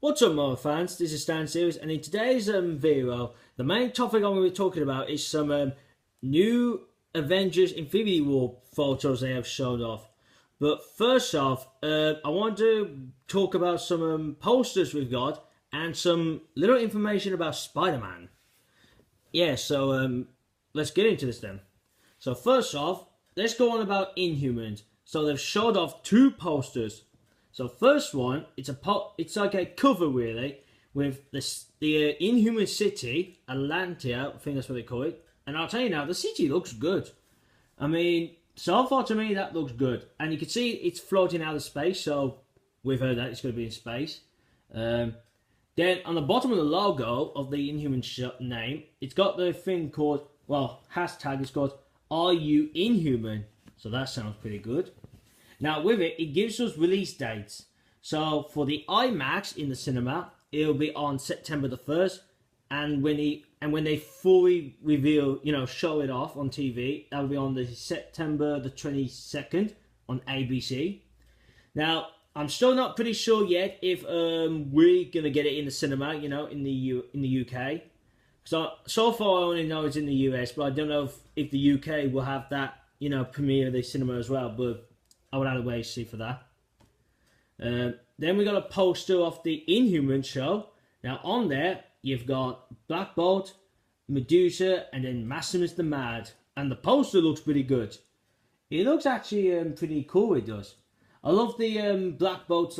What's up, Marvel fans? This is Stan Series, and in today's video, the main topic I'm going to be talking about is some new Avengers Infinity War photos they have shown off. But first off, I want to talk about some posters we've got and some little information about Spider-Man. Yeah, so let's get into this then. So first off, let's go on about Inhumans. So they've showed off two posters. So first one, it's like a cover really, with the Inhuman city, Atlantia, I think that's what they call it. And I'll tell you now, the city looks good. I mean, so far to me that looks good. And you can see it's floating out of space, so we've heard that it's going to be in space. Then on the bottom of the logo of the Inhuman name, it's got the thing called, well, hashtag, it's called Are You Inhuman? So that sounds pretty good. Now with it, it gives us release dates. So for the IMAX in the cinema, it'll be on September the 1st. And when they fully reveal, show it off on TV, that'll be on the September the 22nd on ABC. Now, I'm still not pretty sure yet if we're gonna get it in the cinema, in the UK. So far I only know it's in the US, but I don't know if the UK will have that, premiere the cinema as well. But I would have to wait to see for that. Then we got a poster of the Inhumans show. Now on there, you've got Black Bolt, Medusa, and then Maximus the Mad. And the poster looks pretty good. It looks actually pretty cool, it does. I love the Black Bolt's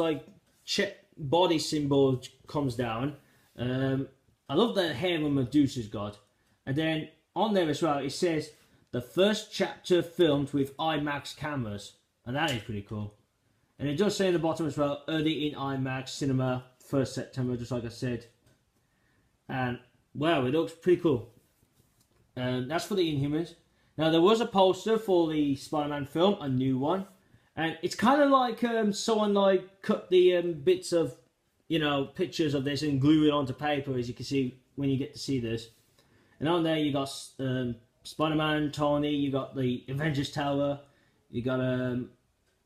body symbol comes down. I love the hair that Medusa's got. And then on there as well, it says, the first chapter filmed with IMAX cameras. And that is pretty cool. And it does say at the bottom as well, early in IMAX cinema, 1st September, just like I said. And, wow, it looks pretty cool. That's for the Inhumans. Now, there was a poster for the Spider-Man film, a new one. And it's kind of like someone cut the bits of, pictures of this and glue it onto paper, as you can see when you get to see this. And on there, you got Spider-Man, Tony, you got the Avengers Tower. You got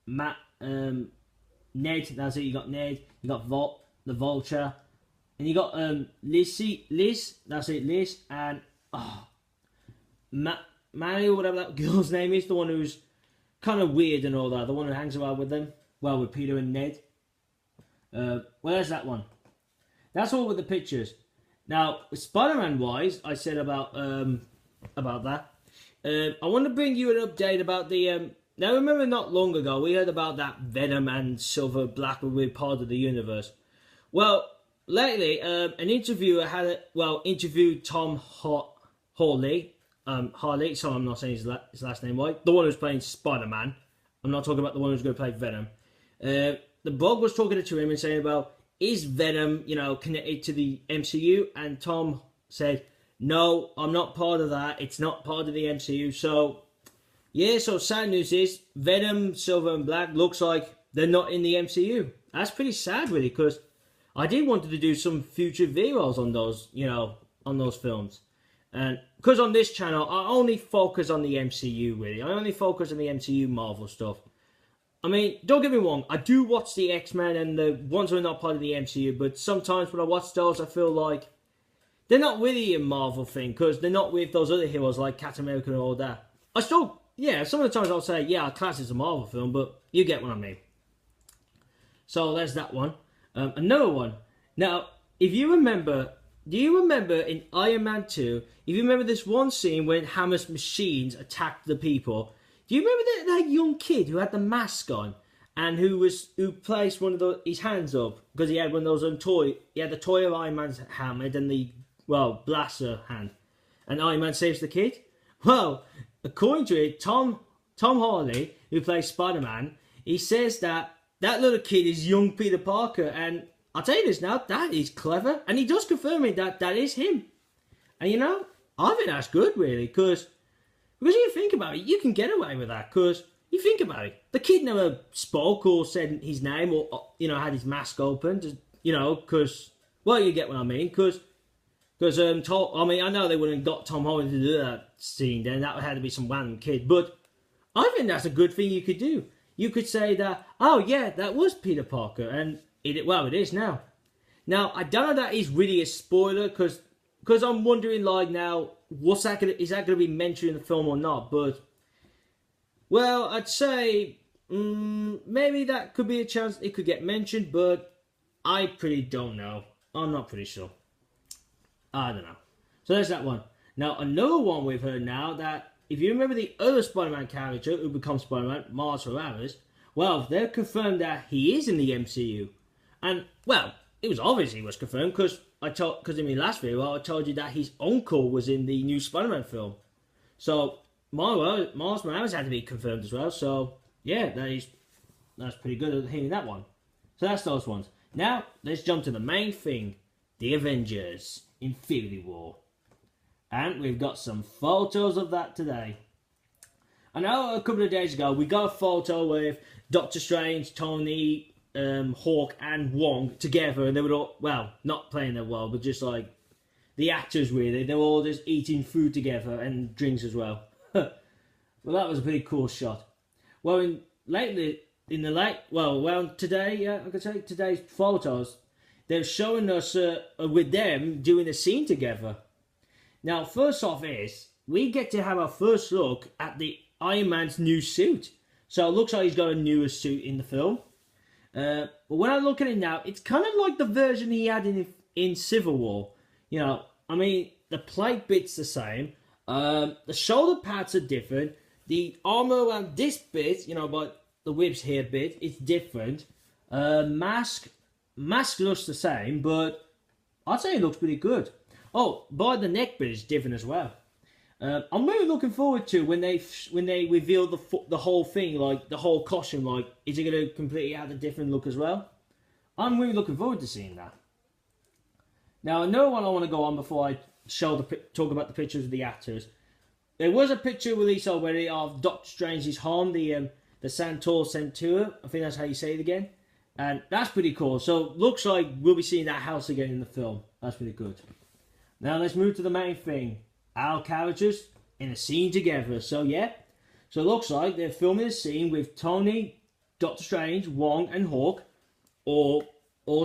Ned, that's it, you got Ned, you got the Vulture, and you got Liz, that's it, Liz, and Mario, whatever that girl's name is, the one who's kind of weird and all that, the one who hangs around with them, well, with Peter and Ned. Where's that one? That's all with the pictures. Now, Spider-Man wise, I said about that. I want to bring you an update about the now, remember not long ago, we heard about that Venom and Silver Black were part of the universe. Well, lately, an interviewer interviewed Tom Harley, so I'm not saying his last name right, the one who's playing Spider-Man. I'm not talking about the one who's going to play Venom. The blog was talking to him and saying about, is Venom, connected to the MCU? And Tom said, no, I'm not part of that. It's not part of the MCU, so... yeah, so sad news is, Venom, Silver and Black looks like they're not in the MCU. That's pretty sad, really, because I did want to do some future videos on those, on those films. And because on this channel, I only focus on the MCU, really. I only focus on the MCU Marvel stuff. I mean, don't get me wrong, I do watch the X-Men and the ones who are not part of the MCU, but sometimes when I watch those, I feel like they're not really a Marvel thing, because they're not with those other heroes like Captain America and all that. Yeah, some of the times I'll say, yeah, class is a Marvel film, but you get what I mean. So there's that one. Another one. Now, if you remember, do you remember in Iron Man 2, if you remember this one scene when Hammer's machines attacked the people, do you remember that young kid who had the mask on and who placed one of his hands up because he had one of those he had the toy of Iron Man's hammer and the, blaster hand. And Iron Man saves the kid? Well, according to it, Tom Harley, who plays Spider-Man, he says that little kid is young Peter Parker, and I'll tell you this now, that is clever, and he does confirm it that is him. And I think that's good, really, because you think about it, you can get away with that, because you think about it, the kid never spoke or said his name or, had his mask open, because, well, you get what I mean, because I know they wouldn't have got Tom Holland to do that scene then. That would have to be some random kid. But I think that's a good thing you could do. You could say that, oh yeah, that was Peter Parker. And it is now. Now, I don't know that is really a spoiler, because I'm wondering, like, now, is that going to be mentioned in the film or not? But, well, I'd say maybe that could be a chance it could get mentioned, but I pretty don't know. I'm not pretty sure. I don't know. So there's that one. Now, another one we've heard now that, if you remember the other Spider-Man character who becomes Spider-Man, Miles Morales, well, they've confirmed that he is in the MCU. And, well, it was obvious he was confirmed, because in my last video I told you that his uncle was in the new Spider-Man film. So Miles Morales had to be confirmed as well. So yeah, that's pretty good at hearing that one. So that's those ones. Now let's jump to the main thing, the Avengers Infinity War, and we've got some photos of that today. I know a couple of days ago we got a photo with Doctor Strange, Tony, Hawk and Wong together, and they were all, well, not playing that well, but just like the actors really, they were all just eating food together and drinks as well. Well, that was a pretty cool shot. Well, today, I could say today's photos, they're showing us with them doing a scene together. Now, first off is, we get to have our first look at the Iron Man's new suit. So it looks like he's got a newer suit in the film. But when I look at it now, it's kind of like the version he had in Civil War. You know, I mean, the plate bit's the same. The shoulder pads are different. The armor around this bit, you know, but the whips here bit, it's different. Mask looks the same, but I'd say it looks pretty good. Oh, by the neck bit is different as well. I'm really looking forward to when they reveal the whole thing, like the whole costume. Like, is it going to completely have a different look as well? I'm really looking forward to seeing that. Now, another one I want to go on before I talk about the pictures of the actors. There was a picture released already of Doctor Strange's home, the Santor Centura. I think that's how you say it again, and that's pretty cool. So looks like we'll be seeing that house again in the film. That's pretty good. Now let's move to the main thing. Our characters in a scene together. So yeah, so it looks like they're filming a scene with Tony, Doctor Strange, Wong and Hawk all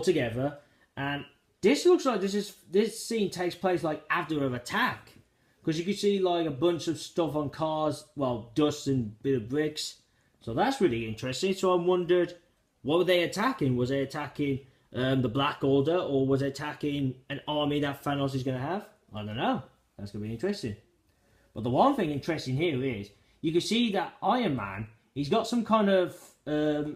together, and this looks like this scene takes place like after an attack, because you can see like a bunch of stuff on cars, well, dust and bit of bricks. So that's really interesting. So I wondered, what were they attacking? Was they attacking the Black Order, or was they attacking an army that Thanos is going to have? I don't know. That's going to be interesting. But the one thing interesting here is, you can see that Iron Man, he's got some kind of a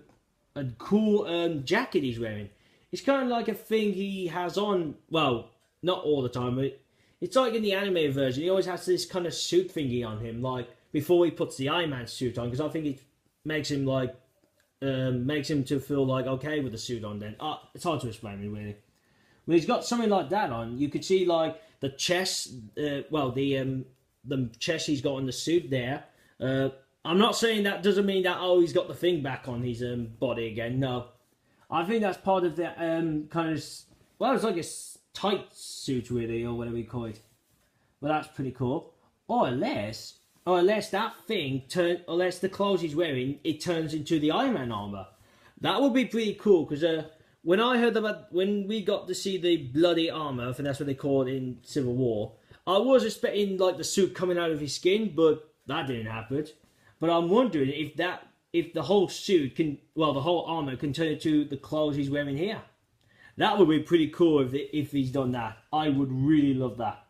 cool jacket he's wearing. It's kind of like a thing he has on, well, not all the time, but it's like in the anime version, he always has this kind of suit thingy on him, like before he puts the Iron Man suit on, because I think it makes him like, makes him to feel like okay with the suit on then. It's hard to explain really. When he's got something like that on, you could see like the chest, the chest he's got on the suit there. I'm not saying that doesn't mean that, oh, he's got the thing back on his body again, no. I think that's part of the kind of, well, it's like a tight suit really, or whatever you call it. Well, that's pretty cool. Or unless that thing unless the clothes he's wearing, it turns into the Iron Man armor. That would be pretty cool, because when we got to see the bloody armor, I think that's what they call it in Civil War, I was expecting like the suit coming out of his skin, but that didn't happen. But I'm wondering if the whole suit the whole armor can turn into the clothes he's wearing here. That would be pretty cool if he's done that. I would really love that.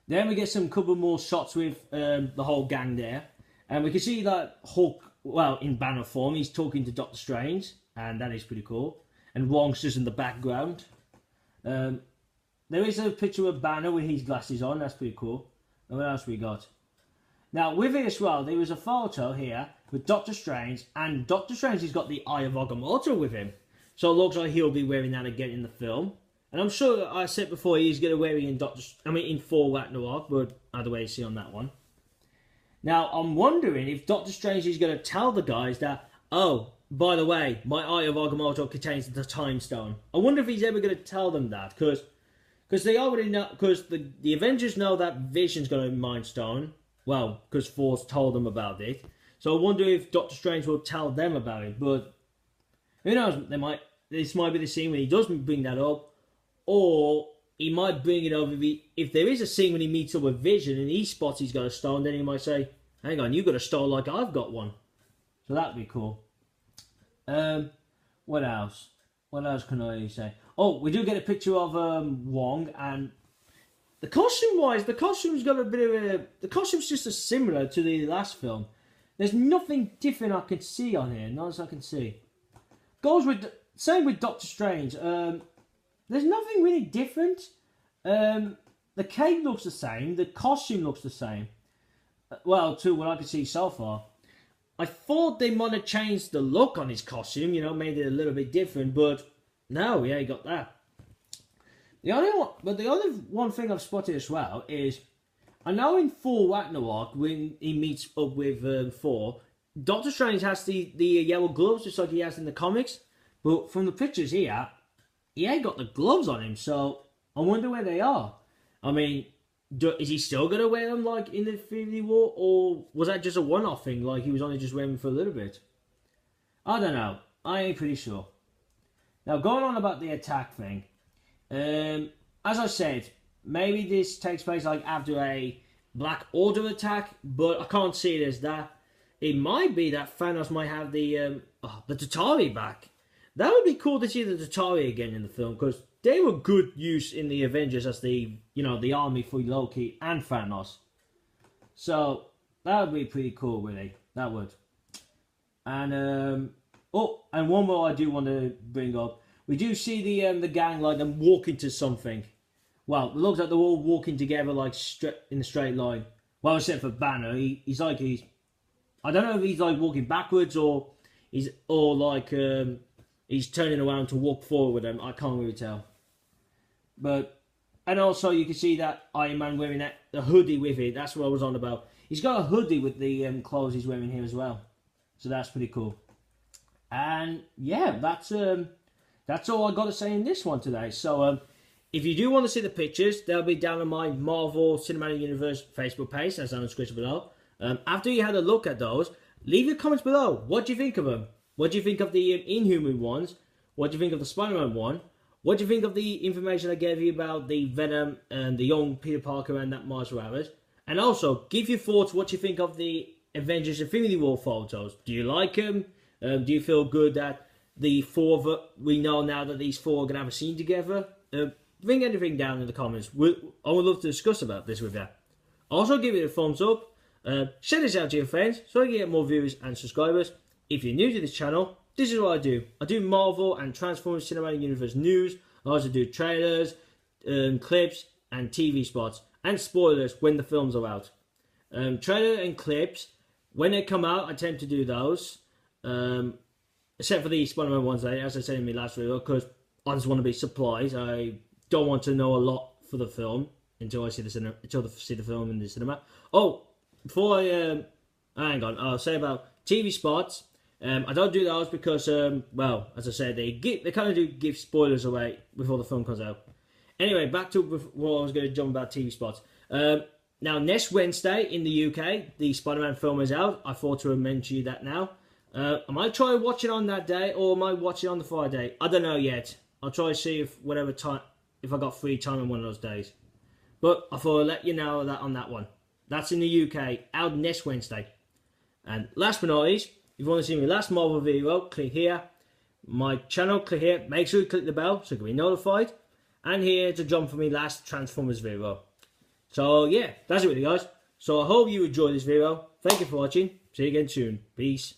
Then we get some couple more shots with the whole gang there. And we can see that Hulk, well, in banner form, he's talking to Doctor Strange. And that is pretty cool. And Wong's just in the background. There is a picture of Banner with his glasses on. That's pretty cool. And what else we got? Now, with it as well, there was a photo here with Doctor Strange. And Doctor Strange has got the Eye of Agamotto with him. So it looks like he'll be wearing that again in the film. And I'm sure I said before he's going to wear it in Thor Ragnarok, but either way you see on that one. Now, I'm wondering if Doctor Strange is going to tell the guys that, oh, by the way, my Eye of Agamotto contains the Time Stone. I wonder if he's ever going to tell them that, because they already know, because the Avengers know that Vision's got a Mind Stone, well, because Thor's told them about it. So I wonder if Doctor Strange will tell them about it, but who knows, they might this might be the scene when he does bring that up, or he might bring it over. If there is a scene when he meets up with Vision and he spots he's got a stone, then he might say, hang on, you got a stone like I've got one. So that'd be cool. What else? What else can I say? Oh, we do get a picture of Wong, and the costume-wise, the costume's got a bit of a... The costume's just as similar to the last film. There's nothing different I can see on here, not as I can see. Goes with... Same with Doctor Strange. There's nothing really different. The cape looks the same. The costume looks the same. Well, to what I can see so far. I thought they might have changed the look on his costume, you know, made it a little bit different, but no, yeah, he got that. The other one thing I've spotted as well is, I know in Thor Ragnarok, when he meets up with Thor, Doctor Strange has the yellow gloves, just like he has in the comics, but from the pictures here, he ain't got the gloves on him, so I wonder where they are. I mean, is he still going to wear them like in the Infinity War, or was that just a one-off thing, like he was only just wearing them for a little bit? I don't know. I ain't pretty sure. Now, going on about the attack thing, as I said, maybe this takes place like after a Black Order attack, but I can't see it as that. It might be that Thanos might have the Tatari back. That would be cool to see the Tatari again in the film, because they were good use in the Avengers as the, you know, the army for Loki and Thanos. So, that would be pretty cool, really. That would. And, oh, and one more I do want to bring up. We do see the gang, like, them walking to something. Well, it looks like they're all walking together, like, in a straight line. Well, except for Banner. He's I don't know if he's, like, walking backwards, or he's turning around to walk forward with them. I can't really tell. But, and also you can see that Iron Man wearing the hoodie with it. That's what I was on about. He's got a hoodie with the clothes he's wearing here as well. So that's pretty cool. And yeah, that's all I got to say in this one today. So if you do want to see the pictures, they'll be down on my Marvel Cinematic Universe Facebook page. That's down in the description below. After you had a look at those, leave your comments below. What do you think of them? What do you think of the Inhuman ones? What do you think of the Spider-Man one? What do you think of the information I gave you about the Venom and the young Peter Parker and that Miles Morales? And also, give your thoughts what you think of the Avengers Infinity War photos. Do you like them? Do you feel good that the four, we know now that these four are going to have a scene together? Bring anything down in the comments. I would love to discuss about this with you. Also, give it a thumbs up. Share this out to your friends so I can get more viewers and subscribers. If you're new to this channel, this is what I do. I do Marvel and Transformers Cinematic Universe news. I also do trailers, clips, and TV spots. And spoilers when the films are out. Trailer and clips, when they come out, I tend to do those. Except for the Spider-Man ones, as I said in my last video, because I just want to be surprised. I don't want to know a lot for the film until I see the film in the cinema. Oh, before I hang on, I'll say about TV spots. I don't do those because, well, as I said, they kind of do give spoilers away before the film comes out. Anyway, back to what I was going to jump about TV spots. Now, next Wednesday in the UK, the Spider-Man film is out. I thought to mention you that now. I might try and watch it on that day, or I might watch it on the Friday. I don't know yet. I'll try to see if I got free time on one of those days. But I thought I'd let you know that on that one. That's in the UK, out next Wednesday. And last but not least, if you want to see my last Marvel video, click here. My channel, click here. Make sure you click the bell so you can be notified. And here to jump for my last Transformers video. So yeah, that's it really guys. So I hope you enjoyed this video. Thank you for watching. See you again soon. Peace.